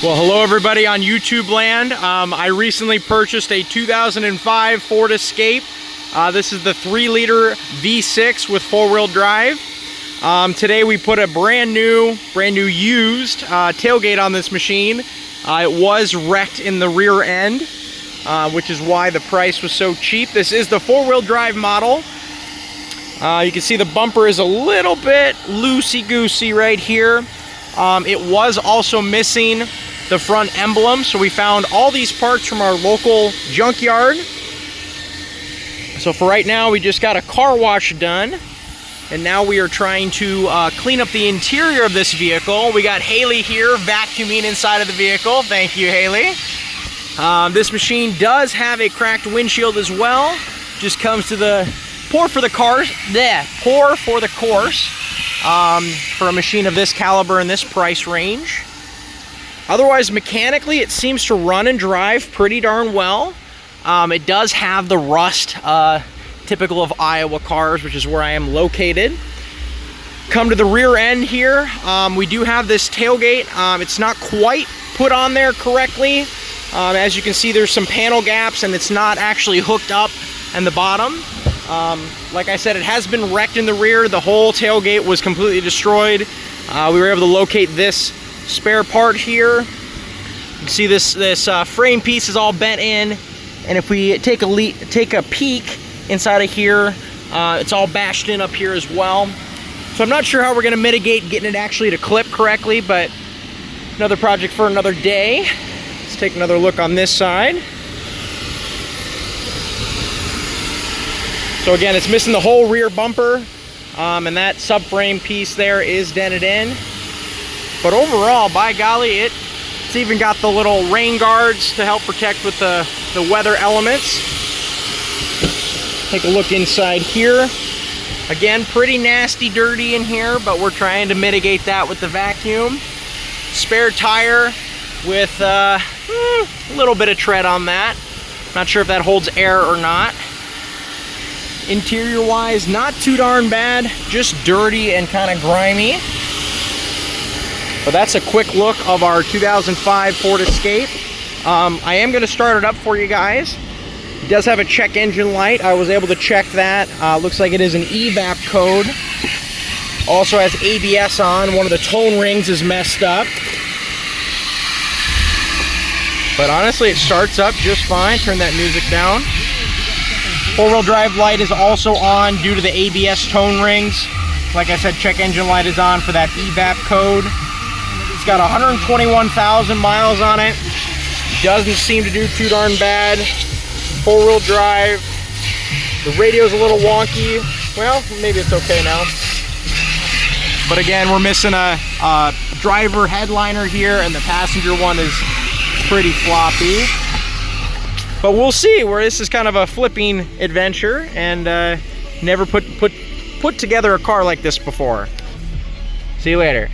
Well, hello everybody on YouTube land. I recently purchased a 2005 Ford Escape. This is the 3-liter V6 with 4-wheel drive. Today we put a brand new used tailgate on this machine. It was wrecked in the rear end, which is why the price was so cheap. This is the 4-wheel drive model. You can see the bumper is a little bit loosey-goosey right here. It was also missing the front emblem, so we found all these parts from our local junkyard. So for right now, we just got a car wash done, and now we are trying to clean up the interior of this vehicle. We got Haley here vacuuming inside of the vehicle. Thank you, Haley. This machine does have a cracked windshield as well. Just comes to the pour for the course for a machine of this caliber and this price range. Otherwise, mechanically, it seems to run and drive pretty darn well. It does have the rust typical of Iowa cars, which is where I am located. Come to the rear end here. We do have this tailgate. It's not quite put on there correctly. As you can see, there's some panel gaps, and it's not actually hooked up in the bottom. Like I said, it has been wrecked in the rear. The whole tailgate was completely destroyed. We were able to locate this spare part here. You can see this frame piece is all bent in, and if we take a peek inside of here, it's all bashed in up here as well. So I'm not sure how we're going to mitigate getting it actually to clip correctly, but another project for another day. Let's take another look on this side. So again, it's missing the whole rear bumper, and that subframe piece there is dented in. But overall, by golly, it's even got the little rain guards to help protect with the weather elements. Take a look inside here. Again, pretty nasty, dirty in here, but we're trying to mitigate that with the vacuum. Spare tire with a little bit of tread on that. Not sure if that holds air or not. Interior-wise, not too darn bad, just dirty and kind of grimy. But that's a quick look of our 2005 Ford Escape. I am going to start it up for you guys. It does have a check engine light. I was able to check that. Looks like it is an EVAP code. Also has ABS on. One of the tone rings is messed up. But honestly, it starts up just fine. Turn that music down. 4-wheel drive light is also on due to the ABS tone rings. Like I said, check engine light is on for that EVAP code. It's got 121,000 miles on it. Doesn't seem to do too darn bad. 4-wheel drive. The radio's a little wonky. Well, maybe it's okay now. But again, we're missing a driver headliner here, and the passenger one is pretty floppy. But we'll see, where this is kind of a flipping adventure, and never put together a car like this before. See you later.